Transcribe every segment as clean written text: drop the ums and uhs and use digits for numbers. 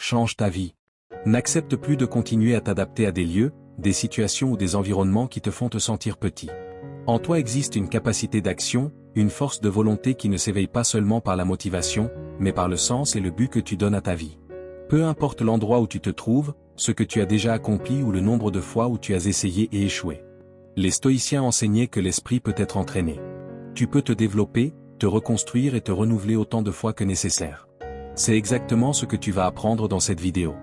change ta vie. N'accepte plus de continuer à t'adapter à des lieux, des situations ou des environnements qui te font te sentir petit. En toi existe une capacité d'action, une force de volonté qui ne s'éveille pas seulement par la motivation, mais par le sens et le but que tu donnes à ta vie. Peu importe l'endroit où tu te trouves, ce que tu as déjà accompli ou le nombre de fois où tu as essayé et échoué. Les stoïciens enseignaient que l'esprit peut être entraîné. Tu peux te développer, te reconstruire et te renouveler autant de fois que nécessaire. C'est exactement ce que tu vas apprendre dans cette vidéo.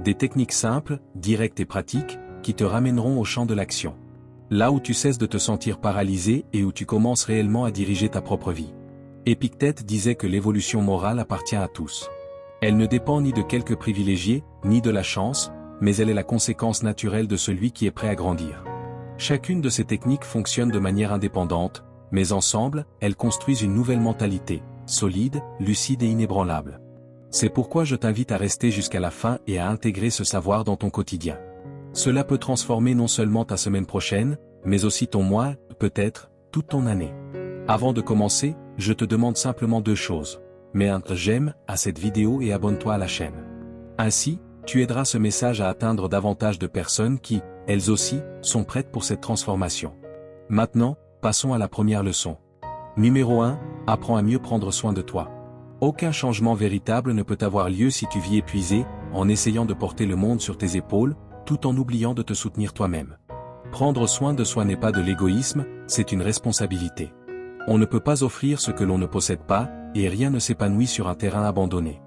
Des techniques simples, directes et pratiques, qui te ramèneront au champ de l'action. Là où tu cesses de te sentir paralysé et où tu commences réellement à diriger ta propre vie. Épictète disait que l'évolution morale appartient à tous. Elle ne dépend ni de quelques privilégiés, ni de la chance, mais elle est la conséquence naturelle de celui qui est prêt à grandir. Chacune de ces techniques fonctionne de manière indépendante, mais ensemble, elles construisent une nouvelle mentalité, solide, lucide et inébranlable. C'est pourquoi je t'invite à rester jusqu'à la fin et à intégrer ce savoir dans ton quotidien. Cela peut transformer non seulement ta semaine prochaine, mais aussi ton mois, peut-être, toute ton année. Avant de commencer, je te demande simplement 2 choses. Mets un j'aime à cette vidéo et abonne-toi à la chaîne. Ainsi, tu aideras ce message à atteindre davantage de personnes qui, elles aussi, sont prêtes pour cette transformation. Maintenant, passons à la première leçon. Numéro 1, apprends à mieux prendre soin de toi. Aucun changement véritable ne peut avoir lieu si tu vis épuisé, en essayant de porter le monde sur tes épaules, tout en oubliant de te soutenir toi-même. Prendre soin de soi n'est pas de l'égoïsme, c'est une responsabilité. On ne peut pas offrir ce que l'on ne possède pas, et rien ne s'épanouit sur un terrain abandonné.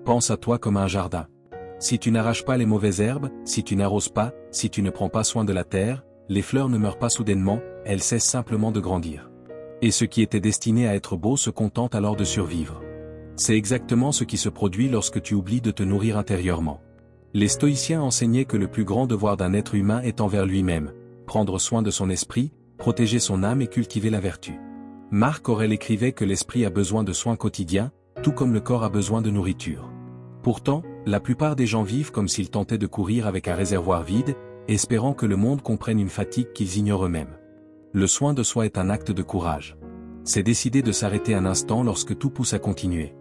Pense à toi comme à un jardin. Si tu n'arraches pas les mauvaises herbes, si tu n'arroses pas, si tu ne prends pas soin de la terre, les fleurs ne meurent pas soudainement, elles cessent simplement de grandir. Et ce qui était destiné à être beau se contente alors de survivre. C'est exactement ce qui se produit lorsque tu oublies de te nourrir intérieurement. Les stoïciens enseignaient que le plus grand devoir d'un être humain est envers lui-même, prendre soin de son esprit, protéger son âme et cultiver la vertu. Marc Aurèle écrivait que l'esprit a besoin de soins quotidiens, tout comme le corps a besoin de nourriture. Pourtant, la plupart des gens vivent comme s'ils tentaient de courir avec un réservoir vide, espérant que le monde comprenne une fatigue qu'ils ignorent eux-mêmes. Le soin de soi est un acte de courage. C'est décider de s'arrêter un instant lorsque tout pousse à continuer.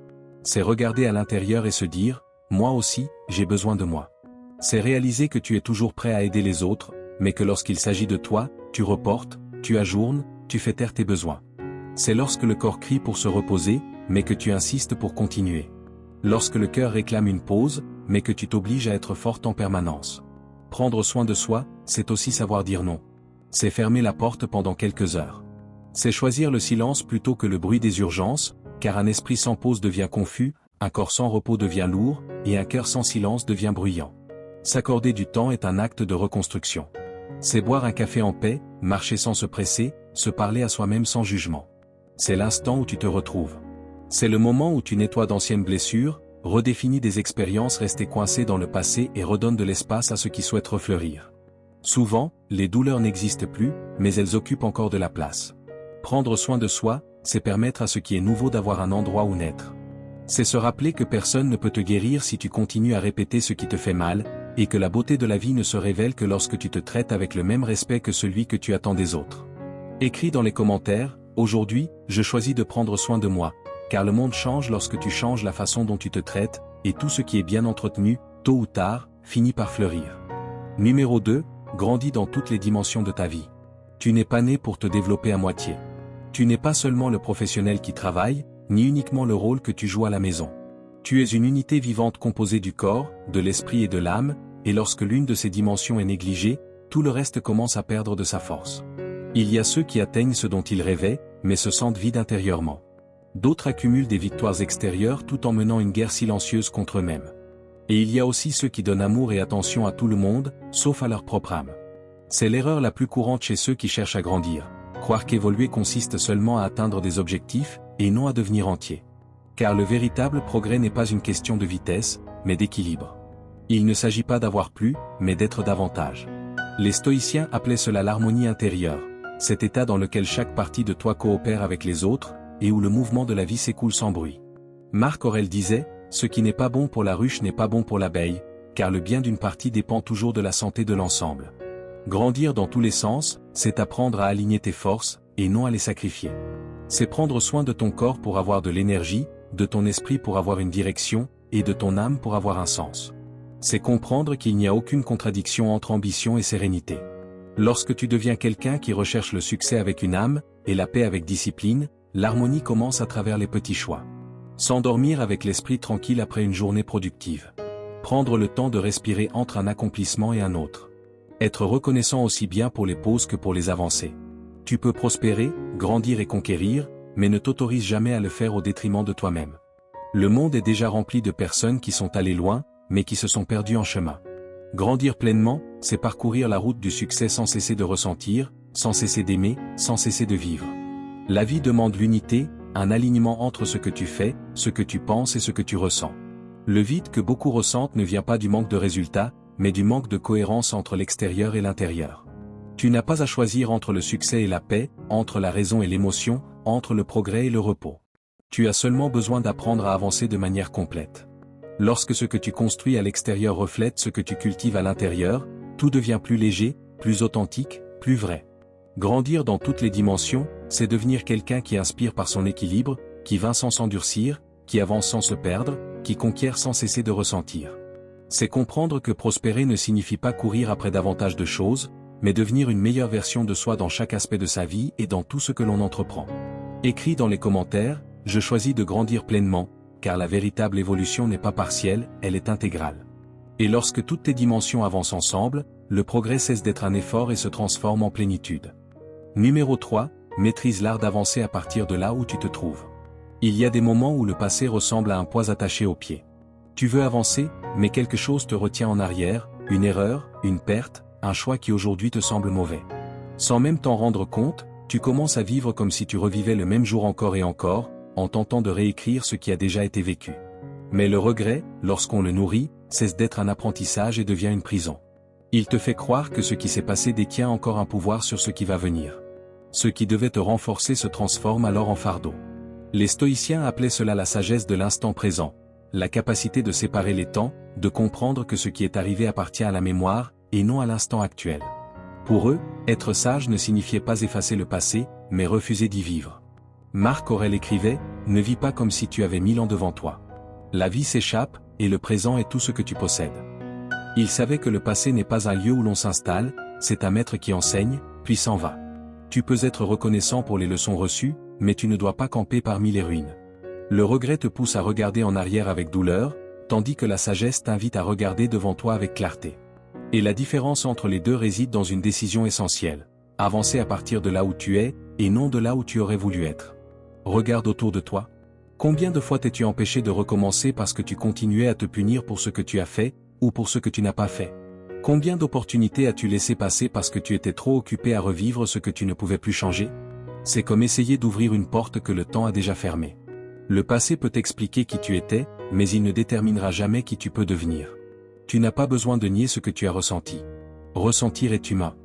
C'est regarder à l'intérieur et se dire, moi aussi, j'ai besoin de moi. C'est réaliser que tu es toujours prêt à aider les autres, mais que lorsqu'il s'agit de toi, tu reportes, tu ajournes, tu fais taire tes besoins. C'est lorsque le corps crie pour se reposer, mais que tu insistes pour continuer. Lorsque le cœur réclame une pause, mais que tu t'obliges à être forte en permanence. Prendre soin de soi, c'est aussi savoir dire non. C'est fermer la porte pendant quelques heures. C'est choisir le silence plutôt que le bruit des urgences, car un esprit sans pause devient confus, un corps sans repos devient lourd, et un cœur sans silence devient bruyant. S'accorder du temps est un acte de reconstruction. C'est boire un café en paix, marcher sans se presser, se parler à soi-même sans jugement. C'est l'instant où tu te retrouves. C'est le moment où tu nettoies d'anciennes blessures, redéfinis des expériences restées coincées dans le passé et redonnes de l'espace à ceux qui souhaitent refleurir. Souvent, les douleurs n'existent plus, mais elles occupent encore de la place. Prendre soin de soi, c'est permettre à ce qui est nouveau d'avoir un endroit où naître. C'est se rappeler que personne ne peut te guérir si tu continues à répéter ce qui te fait mal, et que la beauté de la vie ne se révèle que lorsque tu te traites avec le même respect que celui que tu attends des autres. Écris dans les commentaires, aujourd'hui, je choisis de prendre soin de moi, car le monde change lorsque tu changes la façon dont tu te traites, et tout ce qui est bien entretenu, tôt ou tard, finit par fleurir. Numéro 2, grandis dans toutes les dimensions de ta vie. Tu n'es pas né pour te développer à moitié. Tu n'es pas seulement le professionnel qui travaille, ni uniquement le rôle que tu joues à la maison. Tu es une unité vivante composée du corps, de l'esprit et de l'âme, et lorsque l'une de ces dimensions est négligée, tout le reste commence à perdre de sa force. Il y a ceux qui atteignent ce dont ils rêvaient, mais se sentent vides intérieurement. D'autres accumulent des victoires extérieures tout en menant une guerre silencieuse contre eux-mêmes. Et il y a aussi ceux qui donnent amour et attention à tout le monde, sauf à leur propre âme. C'est l'erreur la plus courante chez ceux qui cherchent à grandir, croire qu'évoluer consiste seulement à atteindre des objectifs, et non à devenir entier. Car le véritable progrès n'est pas une question de vitesse, mais d'équilibre. Il ne s'agit pas d'avoir plus, mais d'être davantage. Les stoïciens appelaient cela l'harmonie intérieure, cet état dans lequel chaque partie de toi coopère avec les autres, et où le mouvement de la vie s'écoule sans bruit. Marc Aurèle disait, « Ce qui n'est pas bon pour la ruche n'est pas bon pour l'abeille, car le bien d'une partie dépend toujours de la santé de l'ensemble. » Grandir dans tous les sens, c'est apprendre à aligner tes forces, et non à les sacrifier. C'est prendre soin de ton corps pour avoir de l'énergie, de ton esprit pour avoir une direction, et de ton âme pour avoir un sens. C'est comprendre qu'il n'y a aucune contradiction entre ambition et sérénité. Lorsque tu deviens quelqu'un qui recherche le succès avec une âme, et la paix avec discipline, l'harmonie commence à travers les petits choix. S'endormir avec l'esprit tranquille après une journée productive. Prendre le temps de respirer entre un accomplissement et un autre. Être reconnaissant aussi bien pour les pauses que pour les avancées. Tu peux prospérer, grandir et conquérir, mais ne t'autorise jamais à le faire au détriment de toi-même. Le monde est déjà rempli de personnes qui sont allées loin, mais qui se sont perdues en chemin. Grandir pleinement, c'est parcourir la route du succès sans cesser de ressentir, sans cesser d'aimer, sans cesser de vivre. La vie demande l'unité, un alignement entre ce que tu fais, ce que tu penses et ce que tu ressens. Le vide que beaucoup ressentent ne vient pas du manque de résultats, mais du manque de cohérence entre l'extérieur et l'intérieur. Tu n'as pas à choisir entre le succès et la paix, entre la raison et l'émotion, entre le progrès et le repos. Tu as seulement besoin d'apprendre à avancer de manière complète. Lorsque ce que tu construis à l'extérieur reflète ce que tu cultives à l'intérieur, tout devient plus léger, plus authentique, plus vrai. Grandir dans toutes les dimensions, c'est devenir quelqu'un qui inspire par son équilibre, qui vainc sans s'endurcir, qui avance sans se perdre, qui conquiert sans cesser de ressentir. C'est comprendre que prospérer ne signifie pas courir après davantage de choses, mais devenir une meilleure version de soi dans chaque aspect de sa vie et dans tout ce que l'on entreprend. Écris dans les commentaires, je choisis de grandir pleinement, car la véritable évolution n'est pas partielle, elle est intégrale. Et lorsque toutes tes dimensions avancent ensemble, le progrès cesse d'être un effort et se transforme en plénitude. Numéro 3, maîtrise l'art d'avancer à partir de là où tu te trouves. Il y a des moments où le passé ressemble à un poids attaché aux pieds. Tu veux avancer, mais quelque chose te retient en arrière, une erreur, une perte, un choix qui aujourd'hui te semble mauvais. Sans même t'en rendre compte, tu commences à vivre comme si tu revivais le même jour encore et encore, en tentant de réécrire ce qui a déjà été vécu. Mais le regret, lorsqu'on le nourrit, cesse d'être un apprentissage et devient une prison. Il te fait croire que ce qui s'est passé détient encore un pouvoir sur ce qui va venir. Ce qui devait te renforcer se transforme alors en fardeau. Les stoïciens appelaient cela la sagesse de l'instant présent, la capacité de séparer les temps, de comprendre que ce qui est arrivé appartient à la mémoire, et non à l'instant actuel. Pour eux, être sage ne signifiait pas effacer le passé, mais refuser d'y vivre. Marc Aurèle écrivait « Ne vis pas comme si tu avais 1000 ans devant toi. La vie s'échappe, et le présent est tout ce que tu possèdes. » Il savait que le passé n'est pas un lieu où l'on s'installe, c'est un maître qui enseigne, puis s'en va. Tu peux être reconnaissant pour les leçons reçues, mais tu ne dois pas camper parmi les ruines. Le regret te pousse à regarder en arrière avec douleur, tandis que la sagesse t'invite à regarder devant toi avec clarté. Et la différence entre les deux réside dans une décision essentielle. Avancer à partir de là où tu es, et non de là où tu aurais voulu être. Regarde autour de toi. Combien de fois t'es-tu empêché de recommencer parce que tu continuais à te punir pour ce que tu as fait, ou pour ce que tu n'as pas fait? Combien d'opportunités as-tu laissé passer parce que tu étais trop occupé à revivre ce que tu ne pouvais plus changer? C'est comme essayer d'ouvrir une porte que le temps a déjà fermée. Le passé peut expliquer qui tu étais, mais il ne déterminera jamais qui tu peux devenir. Tu n'as pas besoin de nier ce que tu as ressenti. Ressentir est humain.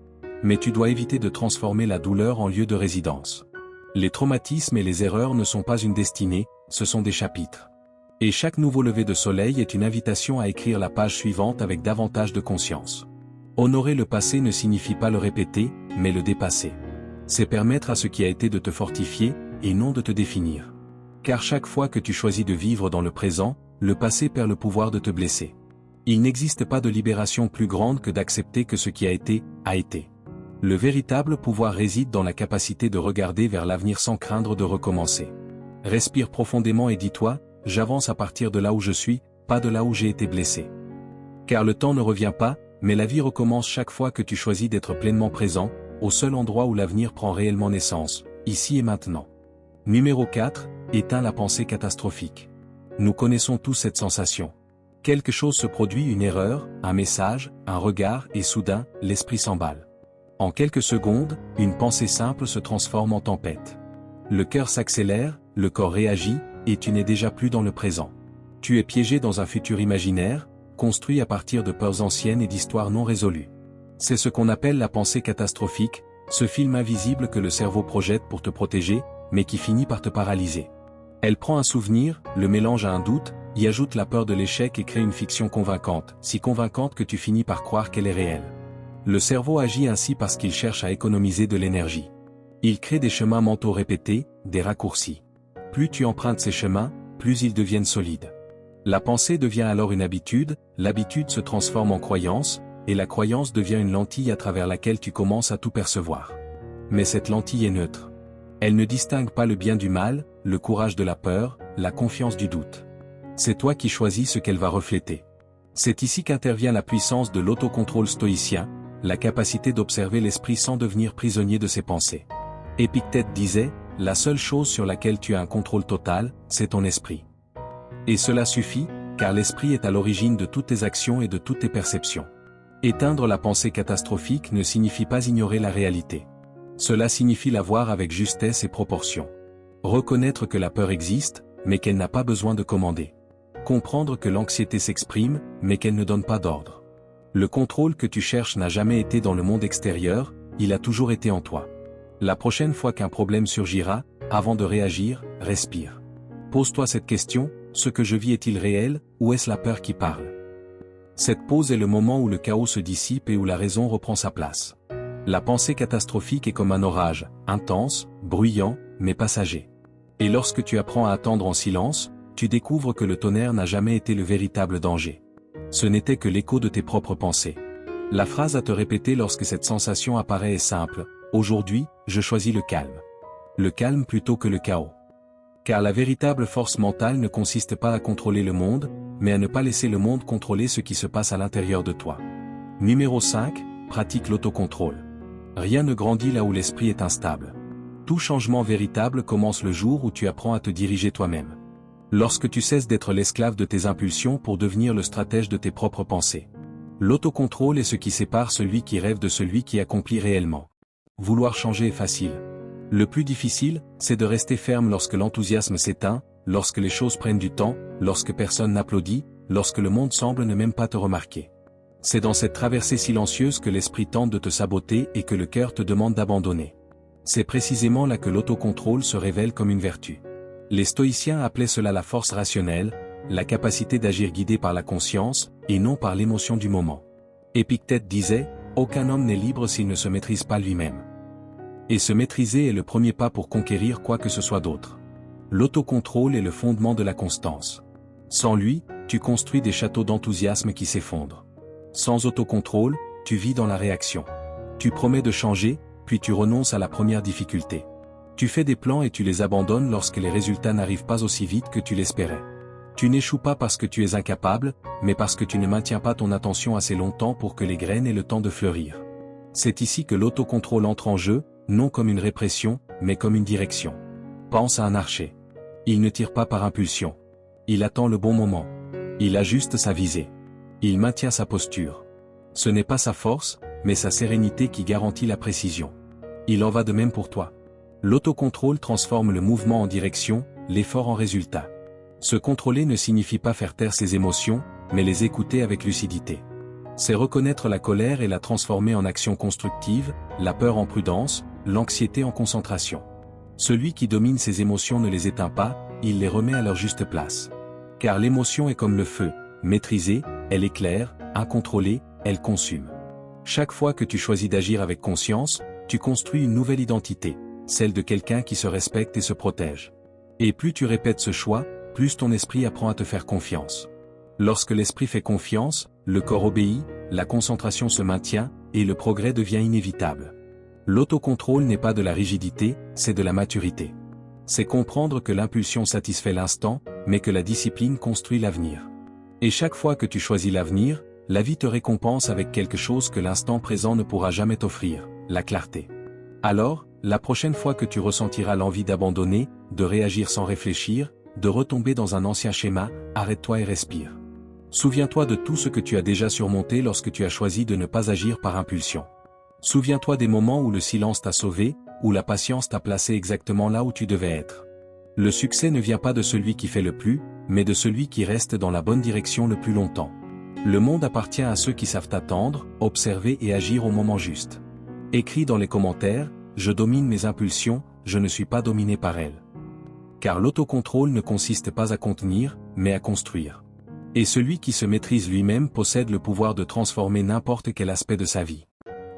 Mais tu dois éviter de transformer la douleur en lieu de résidence. Les traumatismes et les erreurs ne sont pas une destinée, ce sont des chapitres. Et chaque nouveau lever de soleil est une invitation à écrire la page suivante avec davantage de conscience. Honorer le passé ne signifie pas le répéter, mais le dépasser. C'est permettre à ce qui a été de te fortifier, et non de te définir. Car chaque fois que tu choisis de vivre dans le présent, le passé perd le pouvoir de te blesser. Il n'existe pas de libération plus grande que d'accepter que ce qui a été, a été. Le véritable pouvoir réside dans la capacité de regarder vers l'avenir sans craindre de recommencer. Respire profondément et dis-toi, j'avance à partir de là où je suis, pas de là où j'ai été blessé. Car le temps ne revient pas, mais la vie recommence chaque fois que tu choisis d'être pleinement présent, au seul endroit où l'avenir prend réellement naissance, ici et maintenant. Numéro 4, éteins la pensée catastrophique. Nous connaissons tous cette sensation. Quelque chose se produit, une erreur, un message, un regard, et soudain, l'esprit s'emballe. En quelques secondes, une pensée simple se transforme en tempête. Le cœur s'accélère, le corps réagit, et tu n'es déjà plus dans le présent. Tu es piégé dans un futur imaginaire, construit à partir de peurs anciennes et d'histoires non résolues. C'est ce qu'on appelle la pensée catastrophique, ce film invisible que le cerveau projette pour te protéger, mais qui finit par te paralyser. Elle prend un souvenir, le mélange à un doute, y ajoute la peur de l'échec et crée une fiction convaincante, si convaincante que tu finis par croire qu'elle est réelle. Le cerveau agit ainsi parce qu'il cherche à économiser de l'énergie. Il crée des chemins mentaux répétés, des raccourcis. Plus tu empruntes ces chemins, plus ils deviennent solides. La pensée devient alors une habitude, l'habitude se transforme en croyance, et la croyance devient une lentille à travers laquelle tu commences à tout percevoir. Mais cette lentille est neutre. Elle ne distingue pas le bien du mal, le courage de la peur, la confiance du doute. C'est toi qui choisis ce qu'elle va refléter. C'est ici qu'intervient la puissance de l'autocontrôle stoïcien, la capacité d'observer l'esprit sans devenir prisonnier de ses pensées. Épictète disait, la seule chose sur laquelle tu as un contrôle total, c'est ton esprit. Et cela suffit, car l'esprit est à l'origine de toutes tes actions et de toutes tes perceptions. Éteindre la pensée catastrophique ne signifie pas ignorer la réalité. Cela signifie la voir avec justesse et proportion. Reconnaître que la peur existe, mais qu'elle n'a pas besoin de commander. Comprendre que l'anxiété s'exprime, mais qu'elle ne donne pas d'ordre. Le contrôle que tu cherches n'a jamais été dans le monde extérieur, il a toujours été en toi. La prochaine fois qu'un problème surgira, avant de réagir, respire. Pose-toi cette question, ce que je vis est-il réel, ou est-ce la peur qui parle? Cette pause est le moment où le chaos se dissipe et où la raison reprend sa place. La pensée catastrophique est comme un orage, intense, bruyant, mais passager. Et lorsque tu apprends à attendre en silence, tu découvres que le tonnerre n'a jamais été le véritable danger. Ce n'était que l'écho de tes propres pensées. La phrase à te répéter lorsque cette sensation apparaît est simple, aujourd'hui, je choisis le calme. Le calme plutôt que le chaos. Car la véritable force mentale ne consiste pas à contrôler le monde, mais à ne pas laisser le monde contrôler ce qui se passe à l'intérieur de toi. Numéro 5, pratique l'autocontrôle. Rien ne grandit là où l'esprit est instable. Tout changement véritable commence le jour où tu apprends à te diriger toi-même. Lorsque tu cesses d'être l'esclave de tes impulsions pour devenir le stratège de tes propres pensées. L'autocontrôle est ce qui sépare celui qui rêve de celui qui accomplit réellement. Vouloir changer est facile. Le plus difficile, c'est de rester ferme lorsque l'enthousiasme s'éteint, lorsque les choses prennent du temps, lorsque personne n'applaudit, lorsque le monde semble ne même pas te remarquer. C'est dans cette traversée silencieuse que l'esprit tente de te saboter et que le cœur te demande d'abandonner. C'est précisément là que l'autocontrôle se révèle comme une vertu. Les stoïciens appelaient cela la force rationnelle, la capacité d'agir guidé par la conscience, et non par l'émotion du moment. Épictète disait, aucun homme n'est libre s'il ne se maîtrise pas lui-même. Et se maîtriser est le premier pas pour conquérir quoi que ce soit d'autre. L'autocontrôle est le fondement de la constance. Sans lui, tu construis des châteaux d'enthousiasme qui s'effondrent. Sans autocontrôle, tu vis dans la réaction. Tu promets de changer, puis tu renonces à la première difficulté. Tu fais des plans et tu les abandonnes lorsque les résultats n'arrivent pas aussi vite que tu l'espérais. Tu n'échoues pas parce que tu es incapable, mais parce que tu ne maintiens pas ton attention assez longtemps pour que les graines aient le temps de fleurir. C'est ici que l'autocontrôle entre en jeu, non comme une répression, mais comme une direction. Pense à un archer. Il ne tire pas par impulsion. Il attend le bon moment. Il ajuste sa visée. Il maintient sa posture. Ce n'est pas sa force, mais sa sérénité qui garantit la précision. Il en va de même pour toi. L'autocontrôle transforme le mouvement en direction, l'effort en résultat. Se contrôler ne signifie pas faire taire ses émotions, mais les écouter avec lucidité. C'est reconnaître la colère et la transformer en action constructive, la peur en prudence, l'anxiété en concentration. Celui qui domine ses émotions ne les éteint pas, il les remet à leur juste place. Car l'émotion est comme le feu, maîtrisée, elle éclaire, incontrôlée, elle consume. Chaque fois que tu choisis d'agir avec conscience, tu construis une nouvelle identité, celle de quelqu'un qui se respecte et se protège. Et plus tu répètes ce choix, plus ton esprit apprend à te faire confiance. Lorsque l'esprit fait confiance, le corps obéit, la concentration se maintient, et le progrès devient inévitable. L'autocontrôle n'est pas de la rigidité, c'est de la maturité. C'est comprendre que l'impulsion satisfait l'instant, mais que la discipline construit l'avenir. Et chaque fois que tu choisis l'avenir, la vie te récompense avec quelque chose que l'instant présent ne pourra jamais t'offrir, la clarté. Alors, la prochaine fois que tu ressentiras l'envie d'abandonner, de réagir sans réfléchir, de retomber dans un ancien schéma, arrête-toi et respire. Souviens-toi de tout ce que tu as déjà surmonté lorsque tu as choisi de ne pas agir par impulsion. Souviens-toi des moments où le silence t'a sauvé, où la patience t'a placé exactement là où tu devais être. Le succès ne vient pas de celui qui fait le plus, mais de celui qui reste dans la bonne direction le plus longtemps. Le monde appartient à ceux qui savent attendre, observer et agir au moment juste. Écris dans les commentaires, je domine mes impulsions, je ne suis pas dominé par elles. Car l'autocontrôle ne consiste pas à contenir, mais à construire. Et celui qui se maîtrise lui-même possède le pouvoir de transformer n'importe quel aspect de sa vie.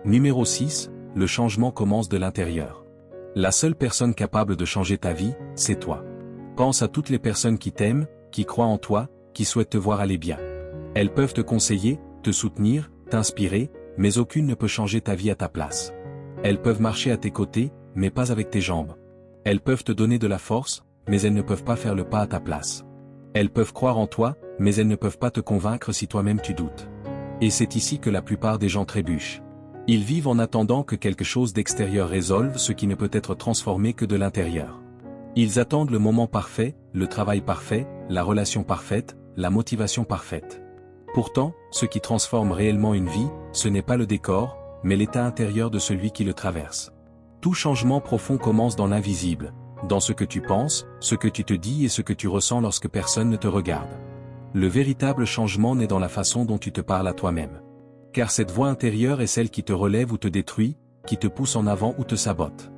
Numéro 6, le changement commence de l'intérieur. La seule personne capable de changer ta vie, c'est toi. Pense à toutes les personnes qui t'aiment, qui croient en toi, qui souhaitent te voir aller bien. Elles peuvent te conseiller, te soutenir, t'inspirer, mais aucune ne peut changer ta vie à ta place. Elles peuvent marcher à tes côtés, mais pas avec tes jambes. Elles peuvent te donner de la force, mais elles ne peuvent pas faire le pas à ta place. Elles peuvent croire en toi, mais elles ne peuvent pas te convaincre si toi-même tu doutes. Et c'est ici que la plupart des gens trébuchent. Ils vivent en attendant que quelque chose d'extérieur résolve ce qui ne peut être transformé que de l'intérieur. Ils attendent le moment parfait, le travail parfait, la relation parfaite, la motivation parfaite. Pourtant, ce qui transforme réellement une vie, ce n'est pas le décor, mais l'état intérieur de celui qui le traverse. Tout changement profond commence dans l'invisible, dans ce que tu penses, ce que tu te dis et ce que tu ressens lorsque personne ne te regarde. Le véritable changement naît dans la façon dont tu te parles à toi-même. Car cette voix intérieure est celle qui te relève ou te détruit, qui te pousse en avant ou te sabote.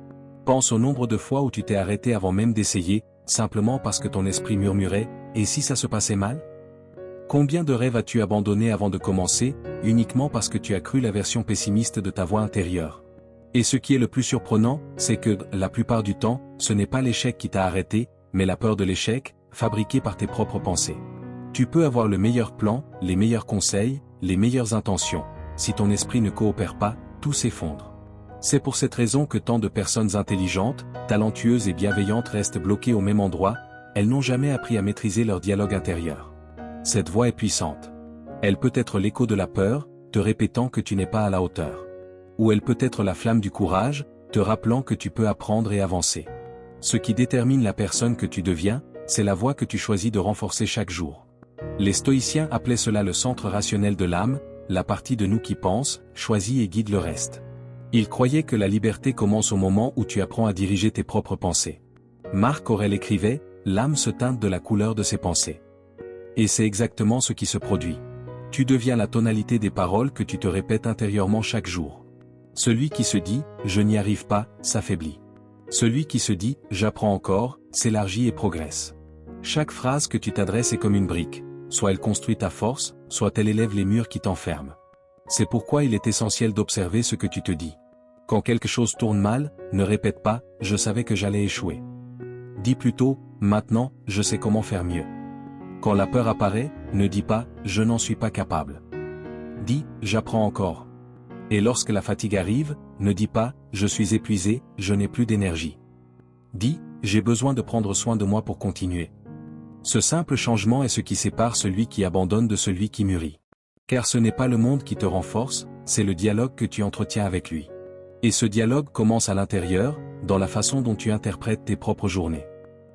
Pense au nombre de fois où tu t'es arrêté avant même d'essayer, simplement parce que ton esprit murmurait « et si ça se passait mal ?» Combien de rêves as-tu abandonnés avant de commencer, uniquement parce que tu as cru la version pessimiste de ta voix intérieure? Et ce qui est le plus surprenant, c'est que, la plupart du temps, ce n'est pas l'échec qui t'a arrêté, mais la peur de l'échec, fabriquée par tes propres pensées. Tu peux avoir le meilleur plan, les meilleurs conseils, les meilleures intentions. Si ton esprit ne coopère pas, tout s'effondre. C'est pour cette raison que tant de personnes intelligentes, talentueuses et bienveillantes restent bloquées au même endroit, elles n'ont jamais appris à maîtriser leur dialogue intérieur. Cette voix est puissante. Elle peut être l'écho de la peur, te répétant que tu n'es pas à la hauteur. Ou elle peut être la flamme du courage, te rappelant que tu peux apprendre et avancer. Ce qui détermine la personne que tu deviens, c'est la voix que tu choisis de renforcer chaque jour. Les stoïciens appelaient cela le centre rationnel de l'âme, la partie de nous qui pense, choisit et guide le reste. Ils croyaient que la liberté commence au moment où tu apprends à diriger tes propres pensées. Marc Aurèle écrivait, « L'âme se teinte de la couleur de ses pensées ». Et c'est exactement ce qui se produit. Tu deviens la tonalité des paroles que tu te répètes intérieurement chaque jour. Celui qui se dit « je n'y arrive pas » s'affaiblit. Celui qui se dit « j'apprends encore » s'élargit et progresse. Chaque phrase que tu t'adresses est comme une brique, soit elle construit ta force, soit elle élève les murs qui t'enferment. C'est pourquoi il est essentiel d'observer ce que tu te dis. Quand quelque chose tourne mal, ne répète pas « je savais que j'allais échouer ». Dis plutôt « maintenant, je sais comment faire mieux ». Quand la peur apparaît, ne dis pas « je n'en suis pas capable ». Dis « j'apprends encore ». Et lorsque la fatigue arrive, ne dis pas « je suis épuisé, je n'ai plus d'énergie ». Dis « j'ai besoin de prendre soin de moi pour continuer ». Ce simple changement est ce qui sépare celui qui abandonne de celui qui mûrit. Car ce n'est pas le monde qui te renforce, c'est le dialogue que tu entretiens avec lui. Et ce dialogue commence à l'intérieur, dans la façon dont tu interprètes tes propres journées.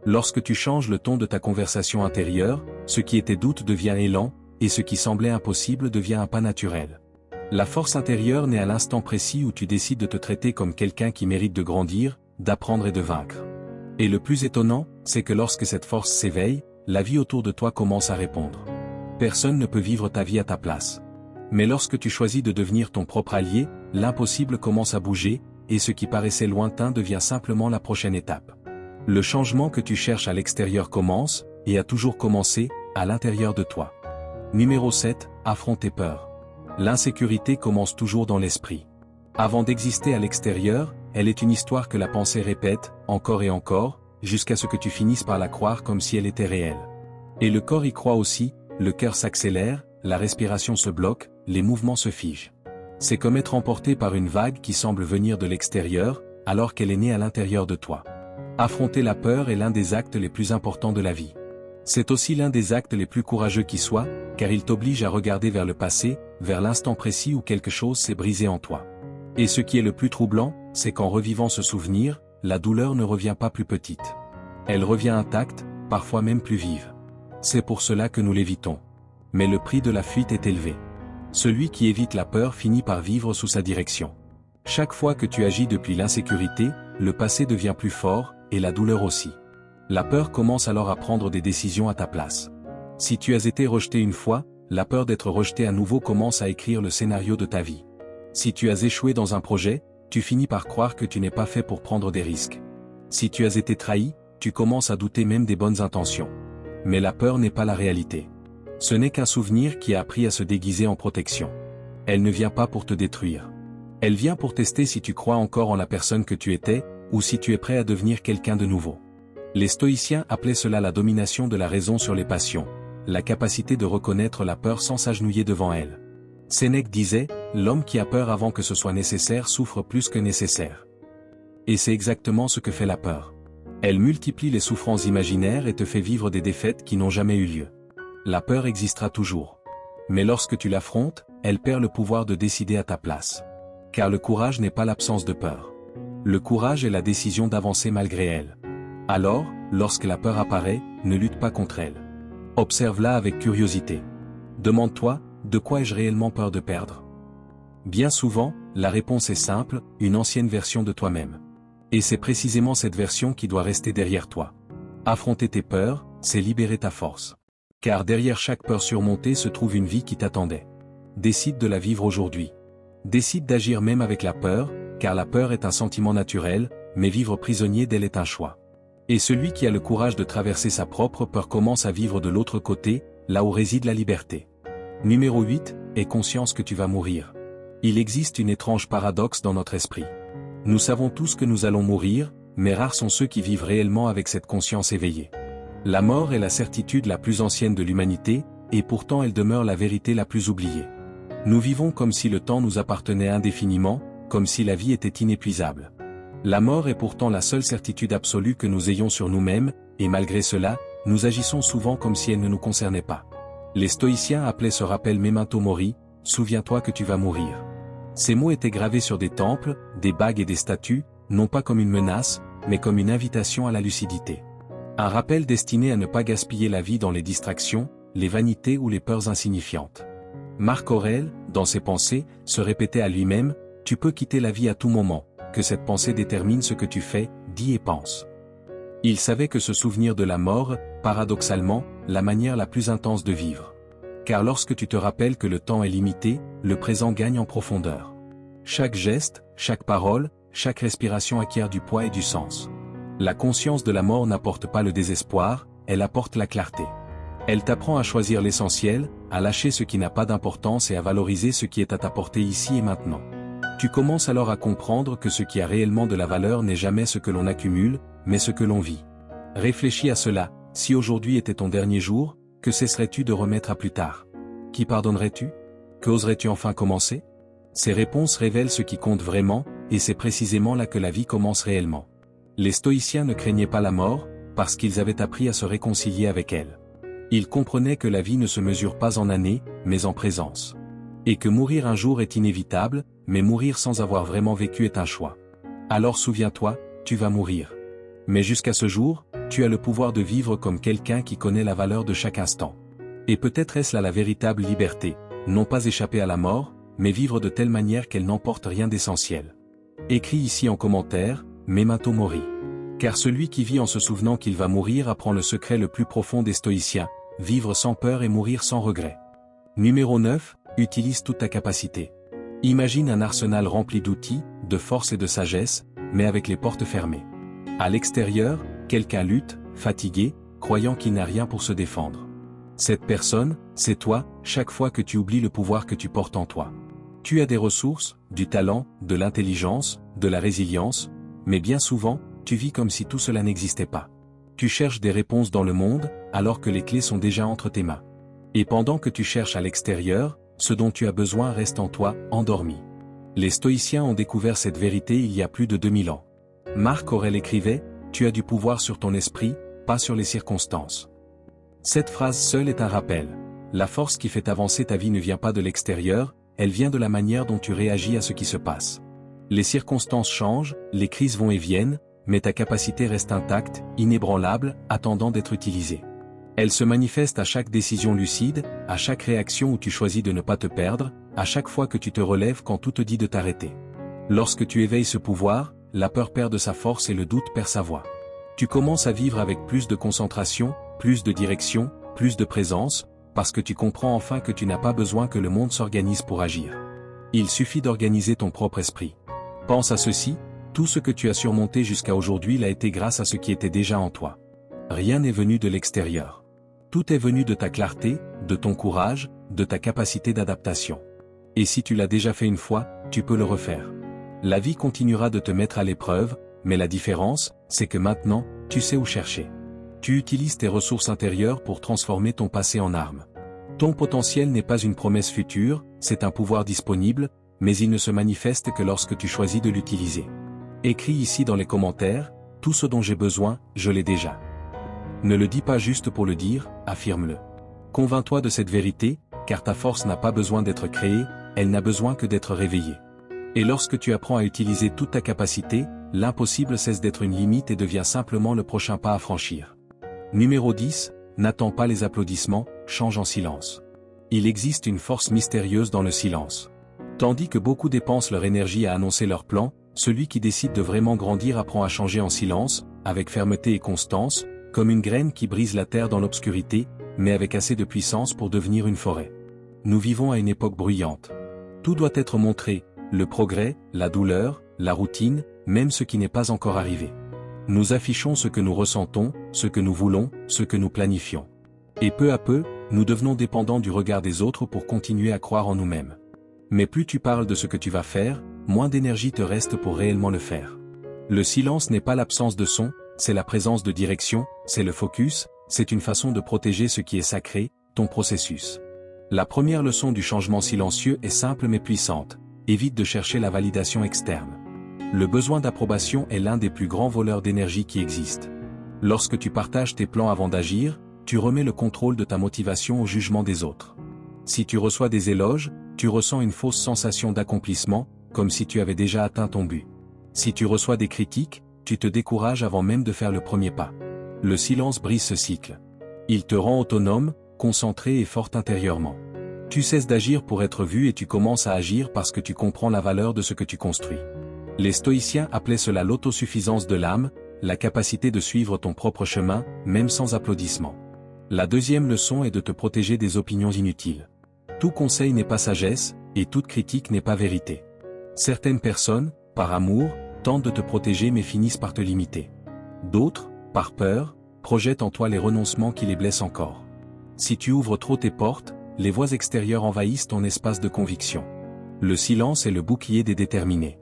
Lorsque tu changes le ton de ta conversation intérieure, ce qui était doute devient élan, et ce qui semblait impossible devient un pas naturel. La force intérieure naît à l'instant précis où tu décides de te traiter comme quelqu'un qui mérite de grandir, d'apprendre et de vaincre. Et le plus étonnant, c'est que lorsque cette force s'éveille, la vie autour de toi commence à répondre. Personne ne peut vivre ta vie à ta place. Mais lorsque tu choisis de devenir ton propre allié, l'impossible commence à bouger, et ce qui paraissait lointain devient simplement la prochaine étape. Le changement que tu cherches à l'extérieur commence, et a toujours commencé, à l'intérieur de toi. Numéro 7, affronte tes peurs. L'insécurité commence toujours dans l'esprit. Avant d'exister à l'extérieur, elle est une histoire que la pensée répète, encore et encore, jusqu'à ce que tu finisses par la croire comme si elle était réelle. Et le corps y croit aussi, le cœur s'accélère, la respiration se bloque, les mouvements se figent. C'est comme être emporté par une vague qui semble venir de l'extérieur, alors qu'elle est née à l'intérieur de toi. Affronter la peur est l'un des actes les plus importants de la vie. C'est aussi l'un des actes les plus courageux qui soient, car il t'oblige à regarder vers le passé, vers l'instant précis où quelque chose s'est brisé en toi. Et ce qui est le plus troublant, c'est qu'en revivant ce souvenir, la douleur ne revient pas plus petite. Elle revient intacte, parfois même plus vive. C'est pour cela que nous l'évitons. Mais le prix de la fuite est élevé. Celui qui évite la peur finit par vivre sous sa direction. Chaque fois que tu agis depuis l'insécurité, le passé devient plus fort, et la douleur aussi. La peur commence alors à prendre des décisions à ta place. Si tu as été rejeté une fois, la peur d'être rejeté à nouveau commence à écrire le scénario de ta vie. Si tu as échoué dans un projet, tu finis par croire que tu n'es pas fait pour prendre des risques. Si tu as été trahi, tu commences à douter même des bonnes intentions. Mais la peur n'est pas la réalité. Ce n'est qu'un souvenir qui a appris à se déguiser en protection. Elle ne vient pas pour te détruire. Elle vient pour tester si tu crois encore en la personne que tu étais, ou si tu es prêt à devenir quelqu'un de nouveau. Les stoïciens appelaient cela la domination de la raison sur les passions. la capacité de reconnaître la peur sans s'agenouiller devant elle. Sénèque disait, l'homme qui a peur avant que ce soit nécessaire souffre plus que nécessaire. Et c'est exactement ce que fait la peur. Elle multiplie les souffrances imaginaires et te fait vivre des défaites qui n'ont jamais eu lieu. La peur existera toujours. Mais lorsque tu l'affrontes, elle perd le pouvoir de décider à ta place. Car le courage n'est pas l'absence de peur. Le courage est la décision d'avancer malgré elle. Alors, lorsque la peur apparaît, ne lutte pas contre elle. Observe-la avec curiosité. Demande-toi, de quoi ai-je réellement peur de perdre? Bien souvent, la réponse est simple, une ancienne version de toi-même. Et c'est précisément cette version qui doit rester derrière toi. Affronter tes peurs, c'est libérer ta force. Car derrière chaque peur surmontée se trouve une vie qui t'attendait. Décide de la vivre aujourd'hui. Décide d'agir même avec la peur, car la peur est un sentiment naturel, mais vivre prisonnier d'elle est un choix. Et celui qui a le courage de traverser sa propre peur commence à vivre de l'autre côté, là où réside la liberté. Numéro 8, aie conscience que tu vas mourir. Il existe une étrange paradoxe dans notre esprit. Nous savons tous que nous allons mourir, mais rares sont ceux qui vivent réellement avec cette conscience éveillée. La mort est la certitude la plus ancienne de l'humanité, et pourtant elle demeure la vérité la plus oubliée. Nous vivons comme si le temps nous appartenait indéfiniment, comme si la vie était inépuisable. La mort est pourtant la seule certitude absolue que nous ayons sur nous-mêmes, et malgré cela, nous agissons souvent comme si elle ne nous concernait pas. Les stoïciens appelaient ce rappel memento mori, souviens-toi que tu vas mourir. Ces mots étaient gravés sur des temples, des bagues et des statues, non pas comme une menace, mais comme une invitation à la lucidité. Un rappel destiné à ne pas gaspiller la vie dans les distractions, les vanités ou les peurs insignifiantes. Marc Aurèle, dans ses pensées, se répétait à lui-même, tu peux quitter la vie à tout moment, que cette pensée détermine ce que tu fais, dis et penses. Il savait que se souvenir de la mort, paradoxalement, la manière la plus intense de vivre. Car lorsque tu te rappelles que le temps est limité, le présent gagne en profondeur. Chaque geste, chaque parole, chaque respiration acquiert du poids et du sens. La conscience de la mort n'apporte pas le désespoir, elle apporte la clarté. Elle t'apprend à choisir l'essentiel, à lâcher ce qui n'a pas d'importance et à valoriser ce qui est à ta portée ici et maintenant. Tu commences alors à comprendre que ce qui a réellement de la valeur n'est jamais ce que l'on accumule, mais ce que l'on vit. Réfléchis à cela, si aujourd'hui était ton dernier jour, que cesserais-tu de remettre à plus tard? Qui pardonnerais-tu? Que oserais-tu enfin commencer? Ces réponses révèlent ce qui compte vraiment, et c'est précisément là que la vie commence réellement. Les stoïciens ne craignaient pas la mort, parce qu'ils avaient appris à se réconcilier avec elle. Ils comprenaient que la vie ne se mesure pas en années, mais en présence. Et que mourir un jour est inévitable, mais mourir sans avoir vraiment vécu est un choix. Alors souviens-toi, tu vas mourir. Mais jusqu'à ce jour, tu as le pouvoir de vivre comme quelqu'un qui connaît la valeur de chaque instant. Et peut-être est-ce là la véritable liberté, non pas échapper à la mort, mais vivre de telle manière qu'elle n'emporte rien d'essentiel. Écris ici en commentaire, memento mori. Car celui qui vit en se souvenant qu'il va mourir apprend le secret le plus profond des stoïciens, vivre sans peur et mourir sans regret. Numéro 9, utilise toute ta capacité. Imagine un arsenal rempli d'outils, de force et de sagesse, mais avec les portes fermées. À l'extérieur, quelqu'un lutte, fatigué, croyant qu'il n'a rien pour se défendre. Cette personne, c'est toi, chaque fois que tu oublies le pouvoir que tu portes en toi. Tu as des ressources, du talent, de l'intelligence, de la résilience, mais bien souvent, tu vis comme si tout cela n'existait pas. Tu cherches des réponses dans le monde, alors que les clés sont déjà entre tes mains. Et pendant que tu cherches à l'extérieur, ce dont tu as besoin reste en toi, endormi. Les stoïciens ont découvert cette vérité il y a plus de 2000 ans. Marc Aurèle écrivait, « Tu as du pouvoir sur ton esprit, pas sur les circonstances ». Cette phrase seule est un rappel. La force qui fait avancer ta vie ne vient pas de l'extérieur, elle vient de la manière dont tu réagis à ce qui se passe. Les circonstances changent, les crises vont et viennent, mais ta capacité reste intacte, inébranlable, attendant d'être utilisée. Elle se manifeste à chaque décision lucide, à chaque réaction où tu choisis de ne pas te perdre, à chaque fois que tu te relèves quand tout te dit de t'arrêter. Lorsque tu éveilles ce pouvoir, la peur perd de sa force et le doute perd sa voix. Tu commences à vivre avec plus de concentration, plus de direction, plus de présence, parce que tu comprends enfin que tu n'as pas besoin que le monde s'organise pour agir. Il suffit d'organiser ton propre esprit. Pense à ceci, tout ce que tu as surmonté jusqu'à aujourd'hui l'a été grâce à ce qui était déjà en toi. Rien n'est venu de l'extérieur. Tout est venu de ta clarté, de ton courage, de ta capacité d'adaptation. Et si tu l'as déjà fait une fois, tu peux le refaire. La vie continuera de te mettre à l'épreuve, mais la différence, c'est que maintenant, tu sais où chercher. Tu utilises tes ressources intérieures pour transformer ton passé en arme. Ton potentiel n'est pas une promesse future, c'est un pouvoir disponible, mais il ne se manifeste que lorsque tu choisis de l'utiliser. Écris ici dans les commentaires, tout ce dont j'ai besoin, je l'ai déjà. Ne le dis pas juste pour le dire, affirme-le. Convainc-toi de cette vérité, car ta force n'a pas besoin d'être créée, elle n'a besoin que d'être réveillée. Et lorsque tu apprends à utiliser toute ta capacité, l'impossible cesse d'être une limite et devient simplement le prochain pas à franchir. Numéro 10, n'attends pas les applaudissements, change en silence. Il existe une force mystérieuse dans le silence. Tandis que beaucoup dépensent leur énergie à annoncer leur plan, celui qui décide de vraiment grandir apprend à changer en silence, avec fermeté et constance, comme une graine qui brise la terre dans l'obscurité, mais avec assez de puissance pour devenir une forêt. Nous vivons à une époque bruyante. Tout doit être montré, le progrès, la douleur, la routine, même ce qui n'est pas encore arrivé. Nous affichons ce que nous ressentons, ce que nous voulons, ce que nous planifions. Et peu à peu, nous devenons dépendants du regard des autres pour continuer à croire en nous-mêmes. Mais plus tu parles de ce que tu vas faire, moins d'énergie te reste pour réellement le faire. Le silence n'est pas l'absence de son, c'est la présence de direction, c'est le focus, c'est une façon de protéger ce qui est sacré, ton processus. La première leçon du changement silencieux est simple mais puissante. Évite de chercher la validation externe. Le besoin d'approbation est l'un des plus grands voleurs d'énergie qui existent. Lorsque tu partages tes plans avant d'agir, tu remets le contrôle de ta motivation au jugement des autres. Si tu reçois des éloges, tu ressens une fausse sensation d'accomplissement, comme si tu avais déjà atteint ton but. Si tu reçois des critiques, tu te décourages avant même de faire le premier pas. Le silence brise ce cycle. Il te rend autonome, concentré et fort intérieurement. Tu cesses d'agir pour être vu et tu commences à agir parce que tu comprends la valeur de ce que tu construis. Les stoïciens appelaient cela l'autosuffisance de l'âme, la capacité de suivre ton propre chemin, même sans applaudissements. La deuxième leçon est de te protéger des opinions inutiles. Tout conseil n'est pas sagesse, et toute critique n'est pas vérité. Certaines personnes, par amour, tentent de te protéger mais finissent par te limiter. D'autres, par peur, projettent en toi les renoncements qui les blessent encore. Si tu ouvres trop tes portes, les voix extérieures envahissent ton espace de conviction. Le silence est le bouclier des déterminés.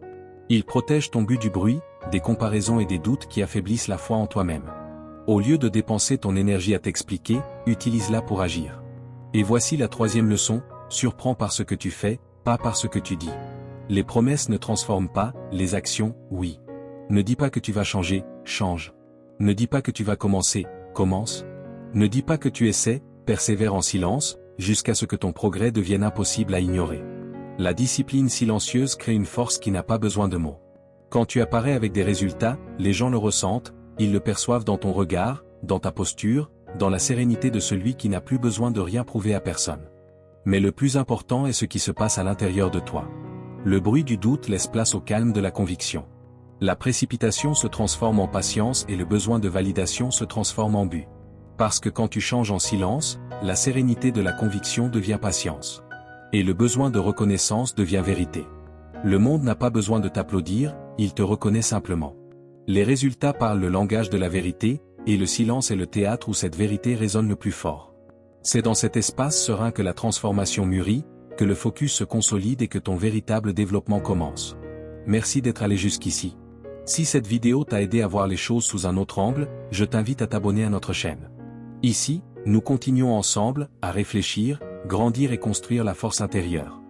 Il protège ton but du bruit, des comparaisons et des doutes qui affaiblissent la foi en toi-même. Au lieu de dépenser ton énergie à t'expliquer, utilise-la pour agir. Et voici la troisième leçon, surprends par ce que tu fais, pas par ce que tu dis. Les promesses ne transforment pas, les actions, oui. Ne dis pas que tu vas changer, change. Ne dis pas que tu vas commencer, commence. Ne dis pas que tu essaies, persévère en silence, jusqu'à ce que ton progrès devienne impossible à ignorer. La discipline silencieuse crée une force qui n'a pas besoin de mots. Quand tu apparais avec des résultats, les gens le ressentent, ils le perçoivent dans ton regard, dans ta posture, dans la sérénité de celui qui n'a plus besoin de rien prouver à personne. Mais le plus important est ce qui se passe à l'intérieur de toi. Le bruit du doute laisse place au calme de la conviction. La précipitation se transforme en patience et le besoin de validation se transforme en but. Parce que quand tu changes en silence, la sérénité de la conviction devient patience. Et le besoin de reconnaissance devient vérité. Le monde n'a pas besoin de t'applaudir, il te reconnaît simplement. Les résultats parlent le langage de la vérité, et le silence est le théâtre où cette vérité résonne le plus fort. C'est dans cet espace serein que la transformation mûrit, que le focus se consolide et que ton véritable développement commence. Merci d'être allé jusqu'ici. Si cette vidéo t'a aidé à voir les choses sous un autre angle, je t'invite à t'abonner à notre chaîne. Ici, nous continuons ensemble, à réfléchir, grandir et construire la force intérieure.